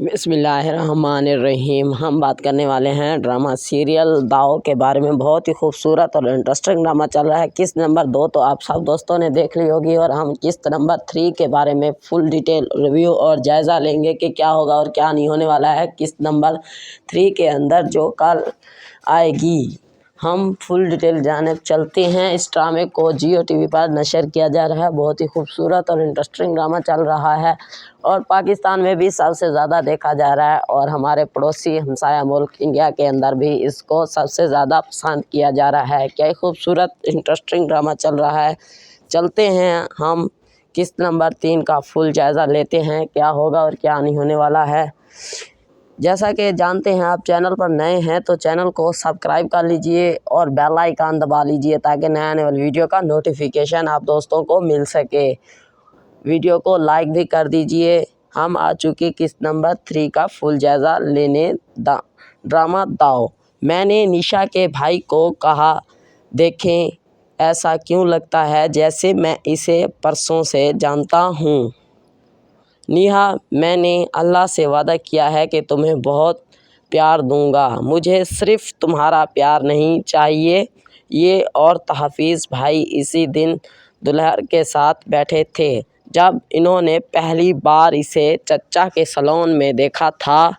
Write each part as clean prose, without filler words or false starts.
बिस्मिल्लाहिर्रहमानिर्रहीम। हम बात करने वाले हैं ड्रामा सीरियल दाव के बारे में। बहुत ही खूबसूरत और इंटरेस्टिंग ड्रामा चल रहा है। किस्त नंबर 2 तो आप सब दोस्तों ने देख ली होगी, और हम किस्त नंबर 3 के बारे में फुल डिटेल रिव्यू और जायज़ा लेंगे कि क्या होगा और क्या नहीं होने वाला है किस्त नंबर 3 के अंदर जो कल आएगी। हम फुल डिटेल जाने चलते हैं। इस ड्रामे को जियो टीवी पर नशर किया जा रहा है। बहुत ही खूबसूरत और इंटरेस्टिंग ड्रामा चल रहा है, और पाकिस्तान में भी सबसे ज़्यादा देखा जा रहा है, और हमारे पड़ोसी हमसाया मुल्क इंडिया के अंदर भी इसको सबसे ज़्यादा पसंद किया जा रहा है। क्या खूबसूरत इंटरेस्टिंग ड्रामा चल रहा है। चलते हैं हम किस्त नंबर 3 का फुल जायज़ा लेते हैं, क्या होगा और क्या नहीं होने वाला है। जैसा कि जानते हैं, आप चैनल पर नए हैं तो चैनल को सब्सक्राइब कर लीजिए और बेल आइकन दबा लीजिए, ताकि नया आने वाली वीडियो का नोटिफिकेशन आप दोस्तों को मिल सके। वीडियो को लाइक भी कर दीजिए। हम आ चुके किस्त नंबर 3 का फुल जायज़ा लेने। ड्रामा दाव। मैंने निशा के भाई को कहा, देखें ऐसा क्यों लगता है जैसे मैं इसे परसों से जानता हूँ। नेहा, मैंने अल्लाह से वादा किया है कि तुम्हें बहुत प्यार दूंगा। मुझे सिर्फ तुम्हारा प्यार नहीं चाहिए। ये और तहफ़ीज़ भाई इसी दिन दुल्हर के साथ बैठे थे जब इन्होंने पहली बार इसे चचा के सैलून में देखा था।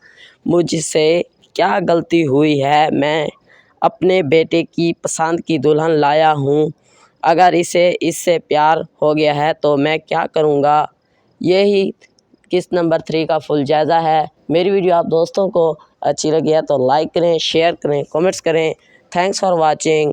मुझसे क्या गलती हुई है, मैं अपने बेटे की पसंद की दुल्हन लाया हूँ। अगर इसे इससे प्यार हो गया है तो मैं क्या करूँगा। यही किस्त नंबर 3 का फुल जायज़ा है। मेरी वीडियो आप दोस्तों को अच्छी लगी है तो लाइक करें, शेयर करें, कमेंट्स करें। Thanks for watching.